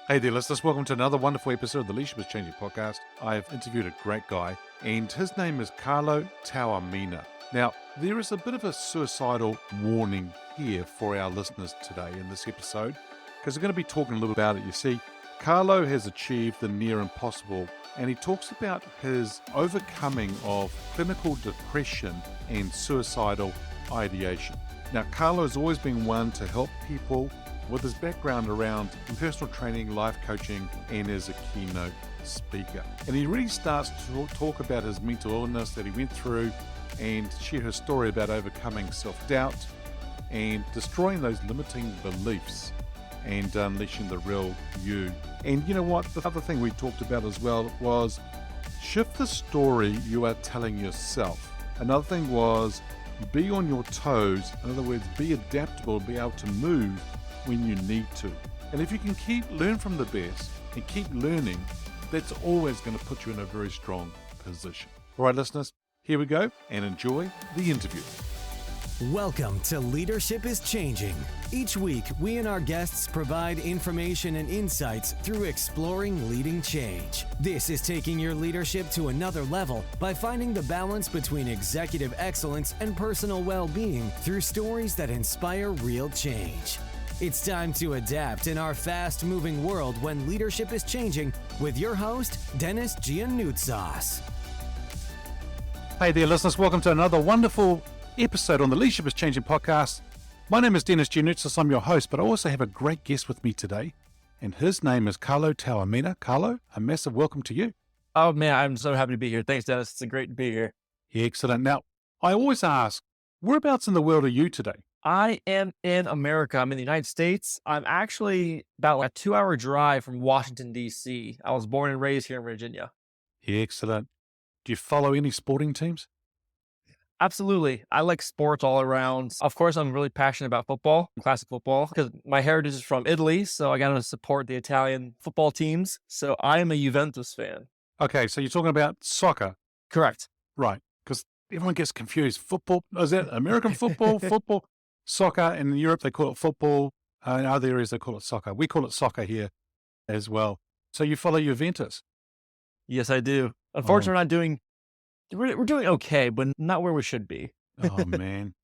Hey there, listeners. Welcome to another wonderful episode of the Leadership is Changing podcast. I've interviewed a great guy, and his name is Carlo Taormina. Now, there is a bit of a suicidal warning here for our listeners today in this episode, because we're going to be talking a little about it. You see, Carlo has achieved the near impossible, and he talks about his overcoming of clinical depression and suicidal ideation. Now, Carlo has always been one to help people with his background around personal training, life coaching, and as a keynote speaker. And he really starts to talk about his mental illness that he went through and share his story about overcoming self-doubt and destroying those limiting beliefs and unleashing the real you. And you know what? The other thing we talked about as well was shift the story you are telling yourself. Another thing was be on your toes. In other words, be adaptable, be able to move when you need to. And if you can learn from the best and keep learning, that's always going to put you in a very strong position. All right, listeners, here we go and enjoy the interview. Welcome to Leadership is Changing. Each week, we and our guests provide information and insights through exploring leading change. This is taking your leadership to another level by finding the balance between executive excellence and personal well-being through stories that inspire real change. It's time to adapt in our fast-moving world when leadership is changing with your host, Denis Gianoutsos. Hey there, listeners. Welcome to another wonderful episode on the Leadership is Changing podcast. My name is Denis Gianoutsos. I'm your host, but I also have a great guest with me today, and his name is Carlo Taormina. Carlo, a massive welcome to you. Oh man, I'm so happy to be here. Thanks, Dennis. It's great to be here. Yeah, excellent. Now, I always ask, whereabouts in the world are you today? I am in America. I'm in the United States. I'm actually about a 2-hour drive from Washington, D.C. I was born and raised here in Virginia. Yeah, excellent. Do you follow any sporting teams? Absolutely. I like sports all around. Of course, I'm really passionate about football, classic football, because my heritage is from Italy. So I got to support the Italian football teams. So I am a Juventus fan. Okay, so you're talking about soccer. Correct. Right, because everyone gets confused. Football, is that American football, football, soccer, and in Europe they call it football. In other areas they call it soccer. We call it soccer here as well. So you follow Juventus? Yes, I do. Unfortunately, we're doing okay, but not where we should be. Oh, man.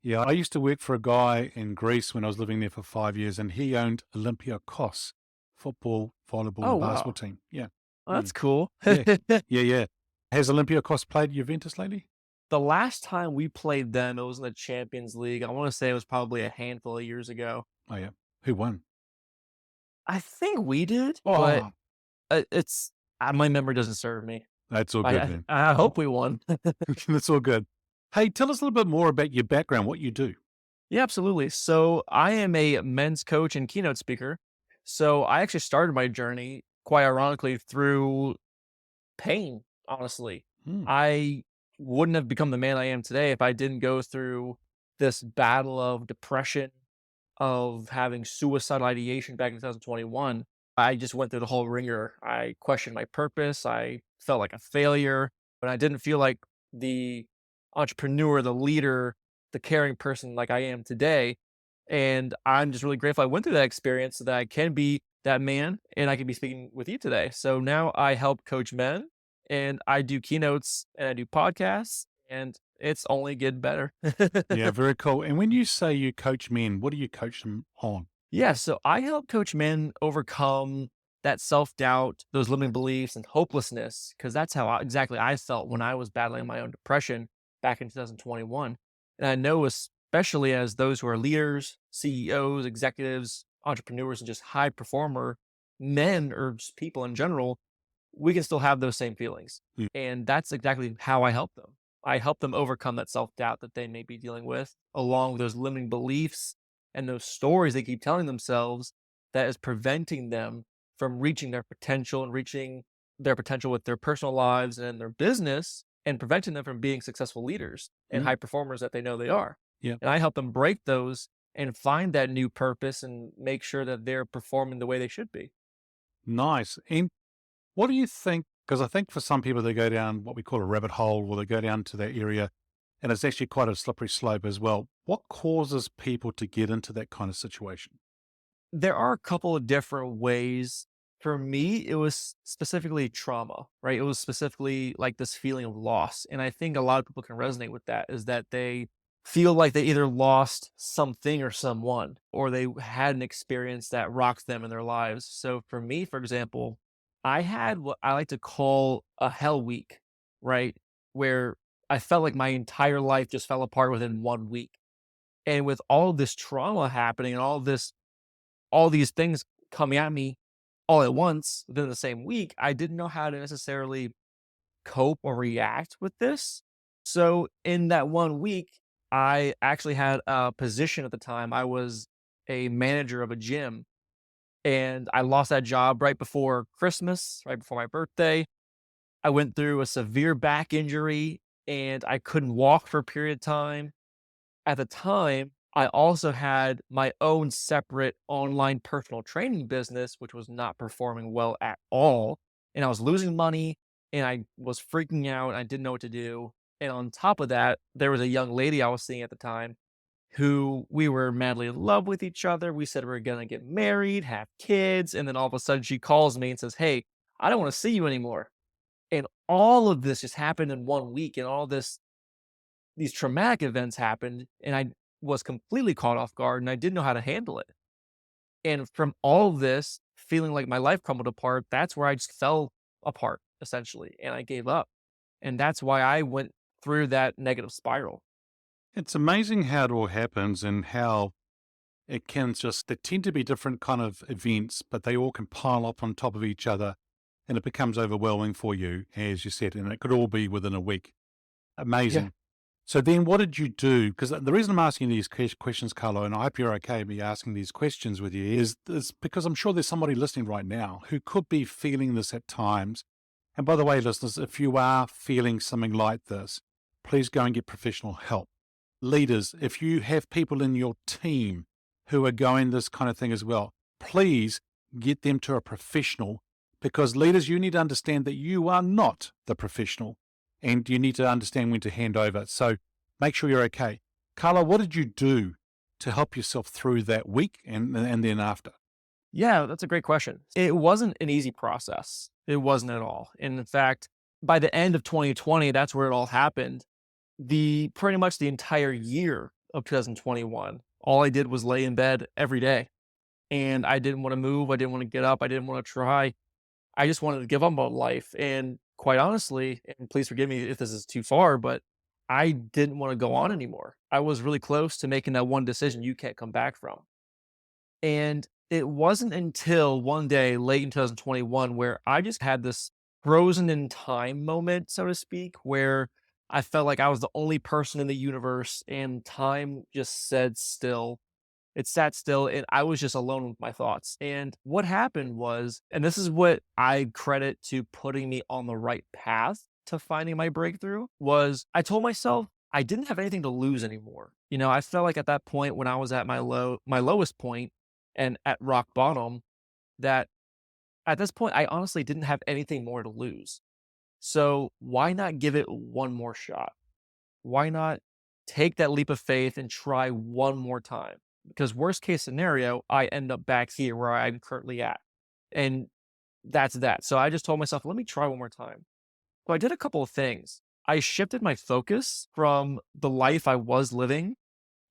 Yeah, I used to work for a guy in Greece when I was living there for 5 years, and he owned Olympiakos, football, volleyball, Oh, and wow. basketball team. Yeah. Oh, that's cool. Yeah. Has Olympiakos played Juventus lately? The last time we played them, it was in the Champions League. I want to say it was probably a handful of years ago. Oh, yeah. Who won? I think we did, Oh, but my memory doesn't serve me. that's all I, good I, then. I hope we won. That's all good. Hey, tell us a little bit more about your background, what you do. Yeah, absolutely. So I am a men's coach and keynote speaker. So I actually started my journey, quite ironically, through pain, honestly. Hmm. I wouldn't have become the man I am today if I didn't go through this battle of depression, of having suicidal ideation back in 2021. I just went through the whole ringer. I questioned my purpose. I felt like a failure, but I didn't feel like the entrepreneur, the leader, the caring person like I am today. And I'm just really grateful I went through that experience so that I can be that man and I can be speaking with you today. So now I help coach men and I do keynotes and I do podcasts and it's only getting better. Yeah, very cool. And when you say you coach men, what do you coach them on? Yeah, so I help coach men overcome that self-doubt, those limiting beliefs and hopelessness, because that's how exactly I felt when I was battling my own depression back in 2021. And I know especially as those who are leaders, CEOs, executives, entrepreneurs, and just high performer men or just people in general, we can still have those same feelings. Mm. And that's exactly how I help them. I help them overcome that self-doubt that they may be dealing with, along with those limiting beliefs and those stories they keep telling themselves that is preventing them from reaching their potential and reaching their potential with their personal lives and their business and preventing them from being successful leaders and high performers that they know they are. Yeah. And I help them break those and find that new purpose and make sure that they're performing the way they should be. Nice. And what do you think? Because I think for some people, they go down what we call a rabbit hole, or they go down to that area, and it's actually quite a slippery slope as well. What causes people to get into that kind of situation? There are a couple of different ways For me, it was specifically trauma, right? It was specifically like this feeling of loss. And I think a lot of people can resonate with that is that they feel like they either lost something or someone, or they had an experience that rocked them in their lives. So for me, for example, I had what I like to call a hell week, right? Where I felt like my entire life just fell apart within 1 week. And with all this trauma happening and all these things coming at me all at once within the same week, I didn't know how to necessarily cope or react with this. So in that 1 week, I actually had a position at the time. I was a manager of a gym, and I lost that job right before Christmas, right before my birthday. I went through a severe back injury and I couldn't walk for a period of time. At the time, I also had my own separate online personal training business, which was not performing well at all. And I was losing money and I was freaking out. I didn't know what to do. And on top of that, there was a young lady I was seeing at the time who we were madly in love with each other. We said we were going to get married, have kids. And then all of a sudden she calls me and says, "Hey, I don't want to see you anymore." And all of this just happened in 1 week. And these traumatic events happened and I was completely caught off guard and I didn't know how to handle it. And from all of this, feeling like my life crumbled apart, that's where I just fell apart essentially and I gave up. And that's why I went through that negative spiral. It's amazing how it all happens and how it can just, they tend to be different kind of events, but they all can pile up on top of each other and it becomes overwhelming for you, as you said, and it could all be within a week. Yeah. Amazing. So then what did you do? Because the reason I'm asking these questions, Carlo, and I hope you're okay with me asking these questions with you, is because I'm sure there's somebody listening right now who could be feeling this at times. And by the way, listeners, if you are feeling something like this, please go and get professional help. Leaders, if you have people in your team who are going this kind of thing as well, please get them to a professional, because leaders, you need to understand that you are not the professional and you need to understand when to hand over. So make sure you're okay. Carla, what did you do to help yourself through that week and then after? Yeah, that's a great question. It wasn't an easy process. It wasn't at all. And in fact, by the end of 2020, that's where it all happened. The pretty much the entire year of 2021, all I did was lay in bed every day. And I didn't want to move. I didn't want to get up. I didn't want to try. I just wanted to give up on life. And quite honestly, and please forgive me if this is too far, but I didn't want to go on anymore. I was really close to making that one decision you can't come back from. And it wasn't until one day late in 2021 where I just had this frozen in time moment, so to speak, where I felt like I was the only person in the universe and time just said still. It sat still and I was just alone with my thoughts. And what happened was, and this is what I credit to putting me on the right path to finding my breakthrough, was I told myself I didn't have anything to lose anymore. I felt like at that point when I was at my lowest point and at rock bottom, that at this point I honestly didn't have anything more to lose. So why not give it one more shot? Why not take that leap of faith and try one more time? Because worst case scenario, I end up back here where I'm currently at. And that's that. So I just told myself, let me try one more time. So I did a couple of things. I shifted my focus from the life I was living,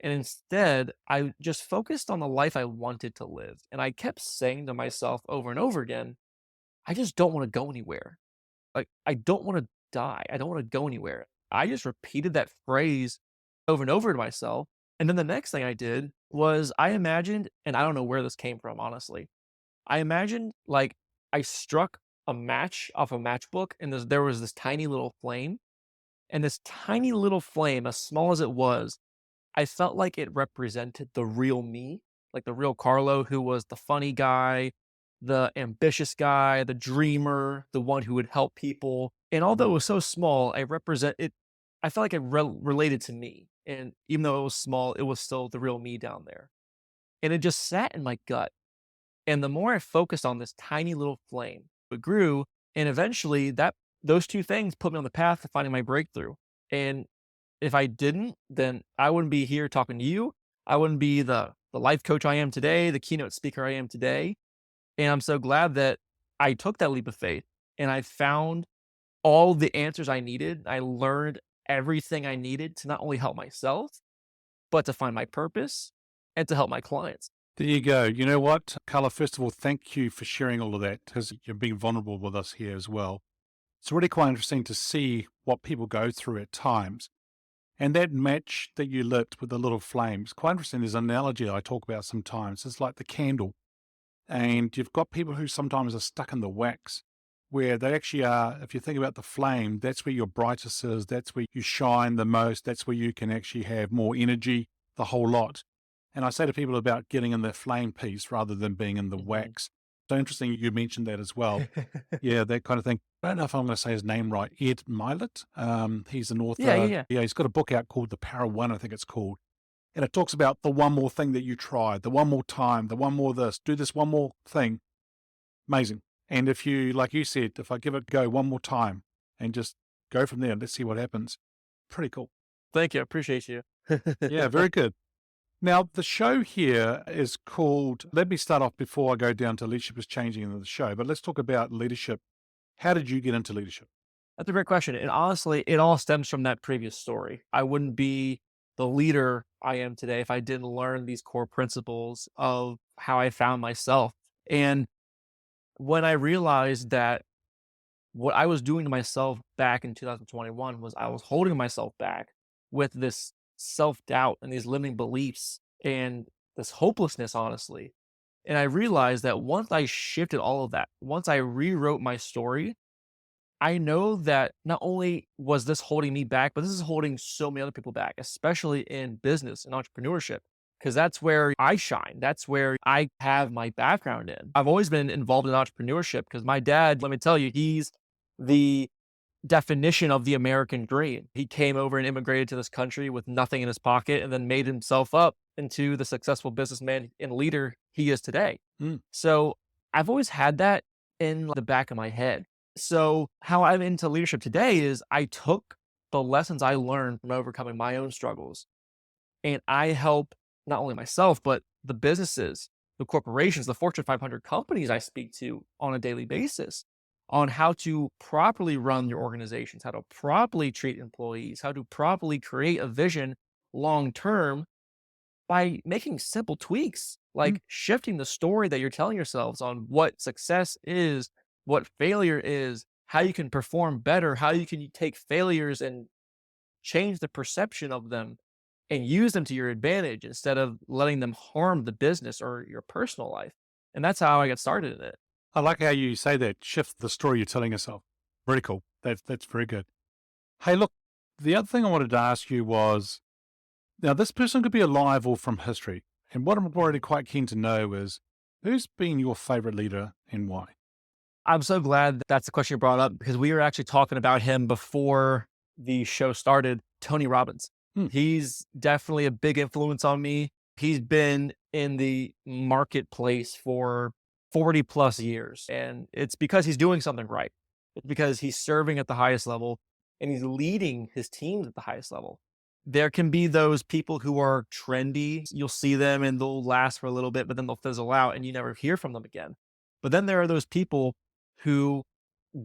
and instead I just focused on the life I wanted to live. And I kept saying to myself over and over again, I just don't want to go anywhere. Like, I don't want to die. I don't want to go anywhere. I just repeated that phrase over and over to myself. And then the next thing I did was I imagined, and I don't know where this came from, honestly. I imagined like I struck a match off a matchbook and there was this tiny little flame. And this tiny little flame, as small as it was, I felt like it represented the real me, like the real Carlo, who was the funny guy, the ambitious guy, the dreamer, the one who would help people. And although it was so small, I represent it. I felt like it related to me. And even though it was small, it was still the real me down there. And it just sat in my gut. And the more I focused on this tiny little flame, it grew. And eventually those two things put me on the path to finding my breakthrough. And if I didn't, then I wouldn't be here talking to you. I wouldn't be the life coach I am today, the keynote speaker I am today. And I'm so glad that I took that leap of faith and I found all the answers I needed. I learned everything I needed to not only help myself, but to find my purpose and to help my clients. There you go. You know what, Carlo, first of all, thank you for sharing all of that because you're being vulnerable with us here as well. It's really quite interesting to see what people go through at times. And that match that you lit with the little flames, quite interesting. There's an analogy I talk about sometimes. It's like the candle. And you've got people who sometimes are stuck in the wax, where they actually are, if you think about the flame, that's where your brightest is, that's where you shine the most, that's where you can actually have more energy, the whole lot. And I say to people about getting in the flame piece rather than being in the Mhm. wax. So interesting you mentioned that as well. Yeah, that kind of thing. I don't know if I'm going to say his name right. Ed Milet. He's an Yeah, yeah, author. yeah. Yeah, he's got a book out called The Power of One, I think it's called. And it talks about the one more thing that you try, the one more time, the one more this, do this one more thing. Amazing. And if you, like you said, if I give it a go one more time and just go from there, let's see what happens. Pretty cool. Thank you. I appreciate you. Yeah, very good. Now, the show here is called, let me start off before I go down to leadership is changing in the show, but let's talk about leadership. How did you get into leadership? That's a great question. And honestly, it all stems from that previous story. I wouldn't be the leader I am today if I didn't learn these core principles of how I found myself. And when I realized that what I was doing to myself back in 2021 was I was holding myself back with this self doubt and these limiting beliefs and this hopelessness, honestly. And I realized that once I shifted all of that, once I rewrote my story, I know that not only was this holding me back, but this is holding so many other people back, especially in business and entrepreneurship, because that's where I shine. That's where I have my background in. I've always been involved in entrepreneurship because my dad, let me tell you, he's the definition of the American dream. He came over and immigrated to this country with nothing in his pocket and then made himself up into the successful businessman and leader he is today. Mm, So I've always had that in the back of my head. So how I'm into leadership today is I took the lessons I learned from overcoming my own struggles and I help not only myself, but the businesses, the corporations, the Fortune 500 companies I speak to on a daily basis on how to properly run your organizations, how to properly treat employees, how to properly create a vision long term by making simple tweaks, mm. like shifting the story that you're telling yourselves on what success is, what failure is, how you can perform better, how you can take failures and change the perception of them and use them to your advantage instead of letting them harm the business or your personal life. And that's how I got started in it. I like how you say that, shift the story you're telling yourself. Very cool. That's very good. Hey, look, the other thing I wanted to ask you was, now this person could be alive or from history. And what I'm already quite keen to know is, who's been your favorite leader and why? I'm so glad that's the question you brought up because we were actually talking about him before the show started. Tony Robbins. Hmm, He's definitely a big influence on me. He's been in the marketplace for 40 plus years, and it's because he's doing something right. It's because he's serving at the highest level and he's leading his teams at the highest level. There can be those people who are trendy. You'll see them and they'll last for a little bit, but then they'll fizzle out and you never hear from them again. But then there are those people who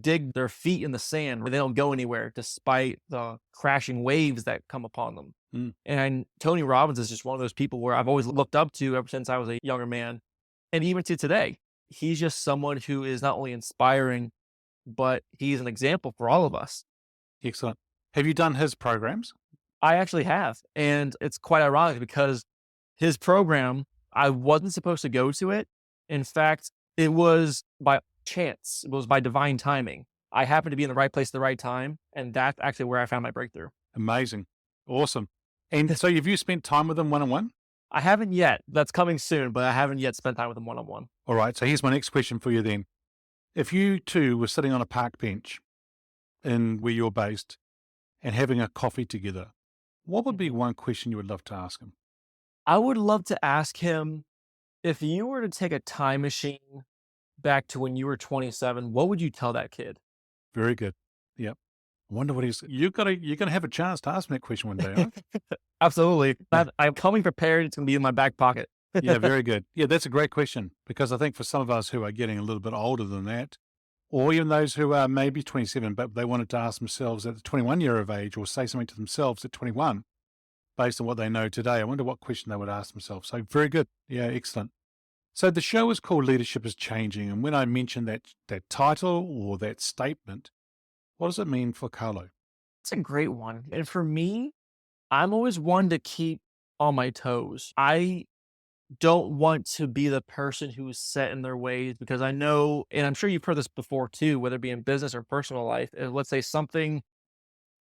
dig their feet in the sand where they don't go anywhere despite the crashing waves that come upon them. mm. And Tony Robbins is just one of those people where I've always looked up to ever since I was a younger man. And even to today, he's just someone who is not only inspiring, but he's an example for all of us. Excellent. Have you done his programs? I actually have. And it's quite ironic because his program, I wasn't supposed to go to it. In fact, it was by chance, it was by divine timing. I happened to be in the right place at the right time. And that's actually where I found my breakthrough. Amazing. Awesome. And so have you spent time with him one on one? I haven't yet. That's coming soon, but I haven't yet spent time with him one on one. All right. So here's my next question for you then. If you two were sitting on a park bench in where you're based and having a coffee together, what would be one question you would love to ask him? I would love to ask him if you were to take a time machine back to when you were 27, what would you tell that kid? Very good. Yep. I wonder what you're gonna have a chance to ask me that question one day, huh? Absolutely. Yeah. I'm coming prepared. It's going to be in my back pocket. Yeah, very good. Yeah, that's a great question because I think for some of us who are getting a little bit older than that, or even those who are maybe 27, but they wanted to ask themselves at the 21 year of age or say something to themselves at 21 based on what they know today. I wonder what question they would ask themselves. So very good. Yeah, excellent. So the show is called Leadership is Changing. And when I mentioned that title or that statement, what does it mean for Carlo? It's a great one. And for me, I'm always one to keep on my toes. I don't want to be the person who is set in their ways because I know, and I'm sure you've heard this before too, whether it be in business or personal life. Let's say something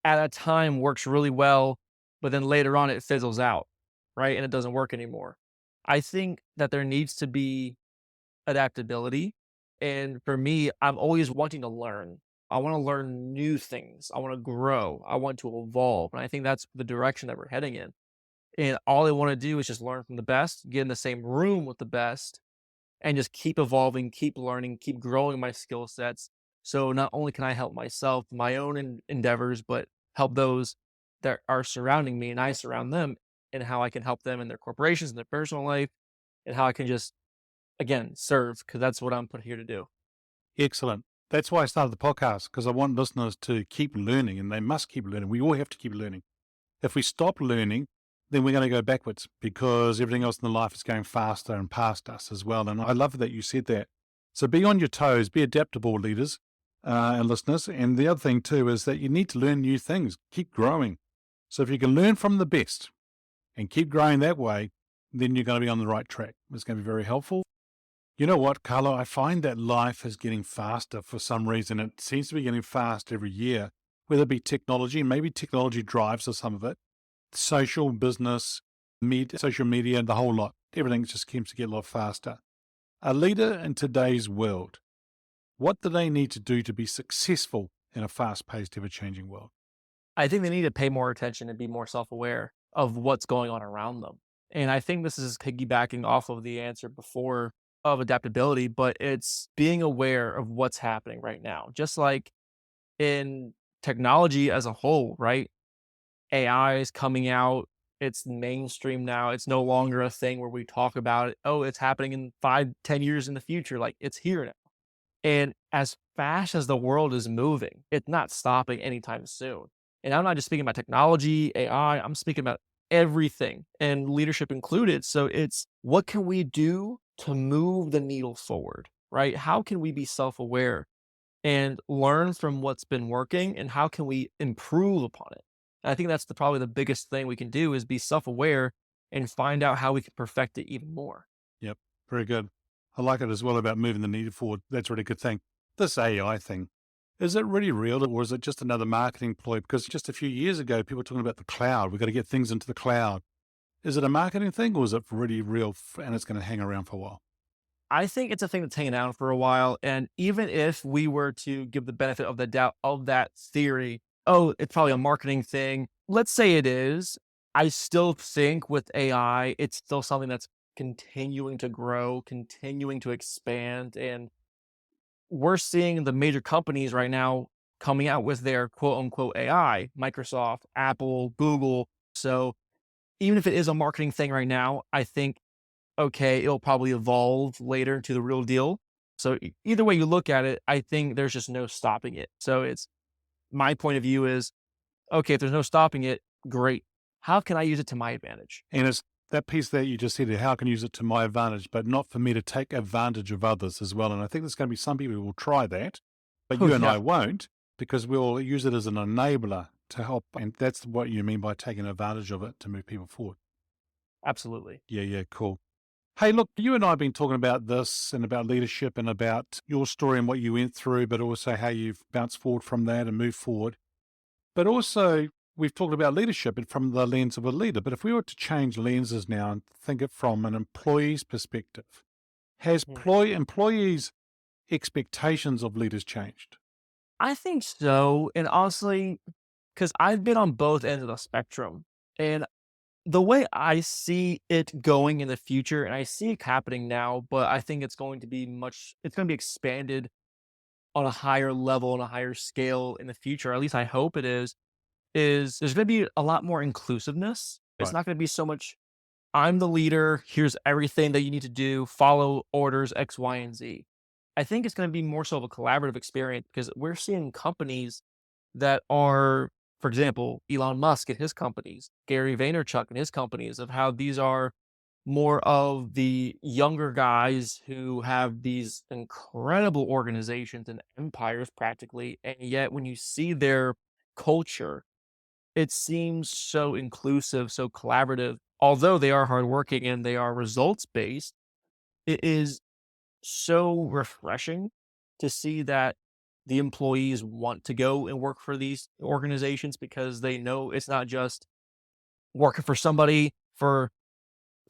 at a time works really well, but then later on it fizzles out, right? And it doesn't work anymore. I think that there needs to be adaptability. And for me, I'm always wanting to learn. I want to learn new things. I want to grow. I want to evolve. And I think that's the direction that we're heading in. And all I want to do is just learn from the best, get in the same room with the best, and just keep evolving, keep learning, keep growing my skill sets. So not only can I help myself, my own endeavors, but help those that are surrounding me and I surround them, and how I can help them in their corporations, in their personal life, and how I can just, again, serve, because that's what I'm put here to do. Excellent. That's why I started the podcast, because I want listeners to keep learning, and they must keep learning. We all have to keep learning. If we stop learning, then we're going to go backwards because everything else in the life is going faster and past us as well. And I love that you said that. So be on your toes, be adaptable, leaders and listeners. And the other thing too is that you need to learn new things, keep growing. So if you can learn from the best and keep growing that way, then you're going to be on the right track. It's going to be very helpful. You know what, Carlo? I find that life is getting faster for some reason. It seems to be getting fast every year, whether it be technology, maybe technology drives some of it, social business, social media, the whole lot. Everything just seems to get a lot faster. A leader in today's world, what do they need to do to be successful in a fast-paced, ever-changing world? I think they need to pay more attention and be more self-aware of what's going on around them. And I think this is piggybacking off of the answer before of adaptability, but it's being aware of what's happening right now. Just like in technology as a whole, right? AI is coming out. It's mainstream now. It's no longer a thing where we talk about it. Oh, it's happening in 5, 10 years in the future. Like, it's here now. And as fast as the world is moving, it's not stopping anytime soon. And I'm not just speaking about technology, AI, I'm speaking about everything and leadership included. So it's what can we do to move the needle forward, right? How can we be self aware and learn from what's been working, and how can we improve upon it? And I think that's probably the biggest thing we can do is be self aware and find out how we can perfect it even more. Yep, very good. I like it as well about moving the needle forward. That's a really good thing. This AI thing, is it really real or is it just another marketing ploy? Because just a few years ago, people were talking about the cloud. We've got to get things into the cloud. Is it a marketing thing or is it really real and it's going to hang around for a while? I think it's a thing that's hanging out for a while. And even if we were to give the benefit of the doubt of that theory, oh, it's probably a marketing thing. Let's say it is. I still think with AI, it's still something that's continuing to grow, continuing to expand. And we're seeing the major companies right now coming out with their quote unquote AI, Microsoft, Apple, Google. So even if it is a marketing thing right now, I think okay, it'll probably evolve later into the real deal. So either way you look at it, I think there's just no stopping it. So it's my point of view is, okay, if there's no stopping it, great. How can I use it to my advantage? And it's that piece that you just said, how I can use it to my advantage, but not for me to take advantage of others as well. And I think there's going to be some people who will try that, but Oh you and yeah, I won't because we'll use it as an enabler to help. And that's what you mean by taking advantage of it to move people forward. absolutely. Yeah, cool. Hey, look, you and I have been talking about this and about leadership and about your story and what you went through, but also how you've bounced forward from that and moved forward. But also, we've talked about leadership and from the lens of a leader. But if we were to change lenses now and think it from an employee's perspective, has Hmm. employees' expectations of leaders changed? I think so. And honestly, because I've been on both ends of the spectrum. And the way I see it going in the future, and I see it happening now, but I think it's going to be expanded on a higher level and a higher scale in the future. At least I hope it is there's going to be a lot more inclusiveness. It's Right. not going to be so much, I'm the leader. Here's everything that you need to do. Follow orders X, Y, and Z. I think it's going to be more so of a collaborative experience because we're seeing companies that are, for example, Elon Musk and his companies, Gary Vaynerchuk and his companies, of how these are more of the younger guys who have these incredible organizations and empires practically. And yet, when you see their culture, it seems so inclusive, so collaborative. Although they are hardworking and they are results based, it is so refreshing to see that the employees want to go and work for these organizations because they know it's not just working for somebody for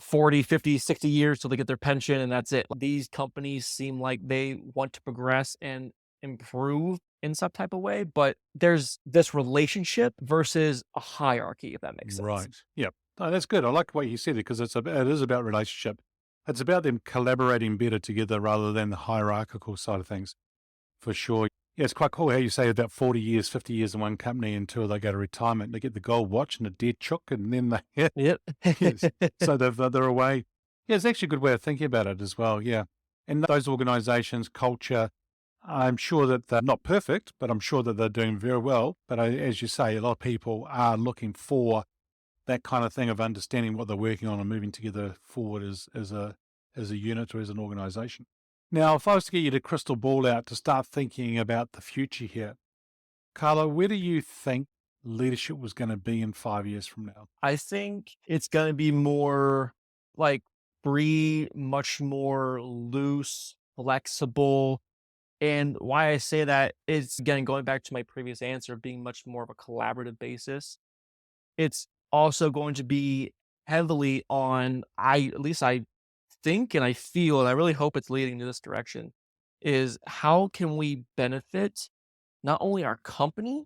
40, 50, 60 years till they get their pension and that's it. These companies seem like they want to progress and improve in some type of way, but there's this relationship versus a hierarchy, if that makes sense. Right. Yeah. No, that's good. I like the way you said it because it is about relationship. It's about them collaborating better together rather than the hierarchical side of things, for sure. Yeah, it's quite cool how you say about 40 years, 50 years in one company until they go to retirement. They get the gold watch and a dead chook, and then they, Yep. yes, so they're away. Yeah, it's actually a good way of thinking about it as well. Yeah. And those organizations, culture, I'm sure that they're not perfect, but I'm sure that they're doing very well. But as you say, a lot of people are looking for that kind of thing of understanding what they're working on and moving together forward as a unit or as an organization. Now, if I was to get you to crystal ball out to start thinking about the future here, Carlo, where do you think leadership was going to be in 5 years from now? I think it's gonna be more like free, much more loose, flexible. And why I say that is again going back to my previous answer of being much more of a collaborative basis. It's also going to be heavily on at least I think and I feel and I really hope it's leading to this direction is how can we benefit not only our company,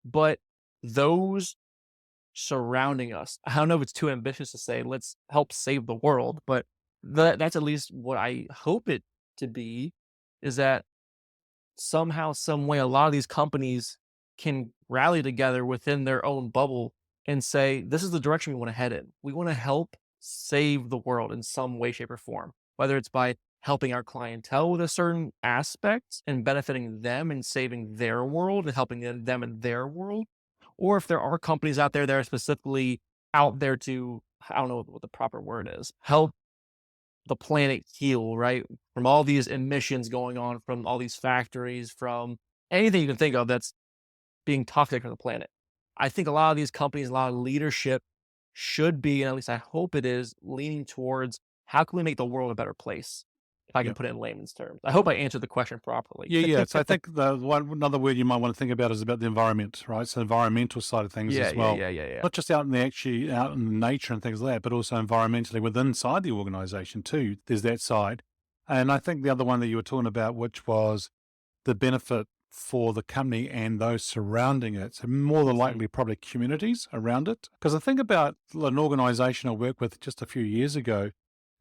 but those surrounding us. I don't know if it's too ambitious to say, let's help save the world, but that's at least what I hope it to be is that somehow, some way, a lot of these companies can rally together within their own bubble and say, this is the direction we want to head in. We want to help save the world in some way, shape, or form, whether it's by helping our clientele with a certain aspect and benefiting them and saving their world and helping them in their world, or if there are companies out there that are specifically out there to, I don't know what the proper word is, help the planet heal, right? From all these emissions going on from all these factories, from anything you can think of that's being toxic for the planet. I think a lot of these companies, a lot of leadership should be, and at least I hope it is, leaning towards how can we make the world a better place? If I can Yeah. put it in layman's terms. I hope I answered the question properly. Yeah, yeah. So I think another word you might want to think about is about the environment, right? So environmental side of things Yeah, as yeah, well. yeah, yeah, yeah. Not just out in nature and things like that, but also environmentally within inside the organization too. There's that side. And I think the other one that you were talking about, which was the benefit for the company and those surrounding it. So more than Mhm. likely probably communities around it. Because I think about an organization I worked with just a few years ago,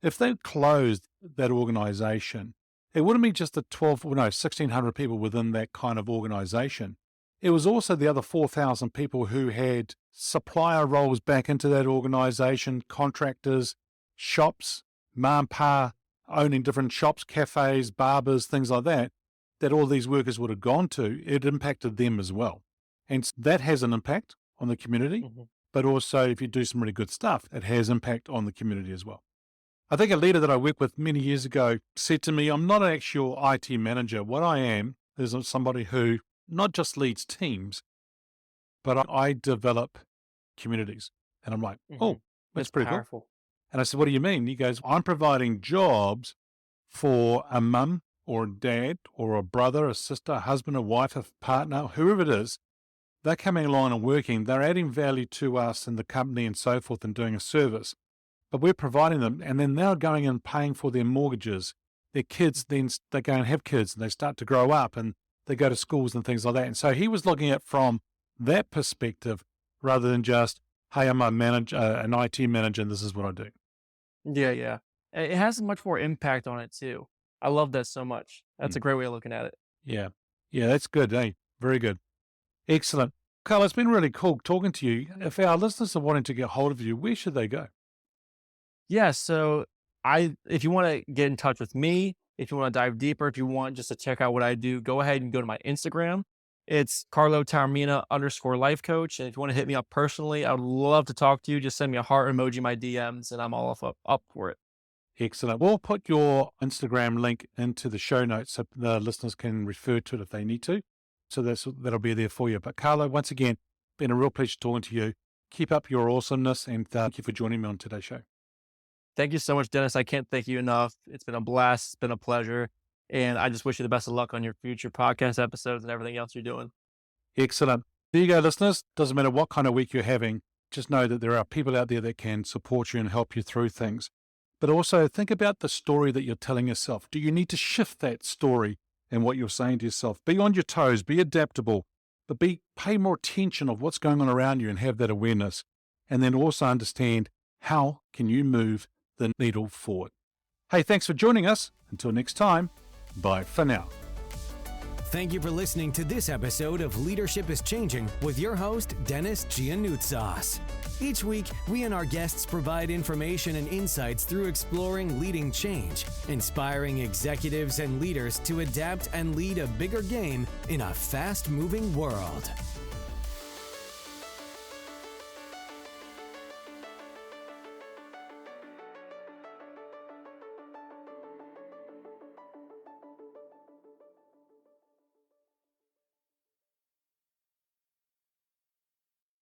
if they closed that organization, it wouldn't be just the 1,600 people within that kind of organization. It was also the other 4,000 people who had supplier roles back into that organization, contractors, shops, ma and pa owning different shops, cafes, barbers, things like that, that all these workers would have gone to. It impacted them as well. And that has an impact on the community, Mhm. but also if you do some really good stuff, it has impact on the community as well. I think a leader that I worked with many years ago said to me, I'm not an actual IT manager. What I am is somebody who not just leads teams, but I develop communities. And I'm like, oh, Mhm. that's It's pretty cool. powerful. And I said, what do you mean? He goes, I'm providing jobs for a mum or a dad or a brother, a sister, a husband, a wife, a partner, whoever it is. They're coming along and working. They're adding value to us and the company and so forth and doing a service, but we're providing them, and then they're going and paying for their mortgages. Their kids then they go and have kids, and they start to grow up, and they go to schools and things like that. And so he was looking at from that perspective rather than just, hey, I'm a manager, an IT manager, and this is what I do. Yeah, yeah. It has much more impact on it too. I love that so much. That's Mm, a great way of looking at it. yeah, yeah, that's good. Hey, very good, excellent. Carl, it's been really cool talking to you. If our listeners are wanting to get hold of you, where should they go? Yeah, so if you want to get in touch with me, if you want to dive deeper, if you want just to check out what I do, go ahead and go to my Instagram. It's Carlo Taormina _life coach. And if you want to hit me up personally, I would love to talk to you. Just send me a heart emoji, my DMs, and I'm all up for it. Excellent. We'll put your Instagram link into the show notes so the listeners can refer to it if they need to. So that'll be there for you. But Carlo, once again, been a real pleasure talking to you. Keep up your awesomeness, and thank you for joining me on today's show. Thank you so much, Dennis. I can't thank you enough. It's been a blast. It's been a pleasure. And I just wish you the best of luck on your future podcast episodes and everything else you're doing. Excellent. There you go, listeners. Doesn't matter what kind of week you're having. Just know that there are people out there that can support you and help you through things. But also think about the story that you're telling yourself. Do you need to shift that story and what you're saying to yourself? Be on your toes, be adaptable, but pay more attention of what's going on around you and have that awareness. And then also understand how can you move the needle forward. Hey, thanks for joining us. Until next time, bye for now. Thank you for listening to this episode of Leadership is Changing with your host, Denis Gianoutsos. Each week, we and our guests provide information and insights through exploring leading change, inspiring executives and leaders to adapt and lead a bigger game in a fast-moving world.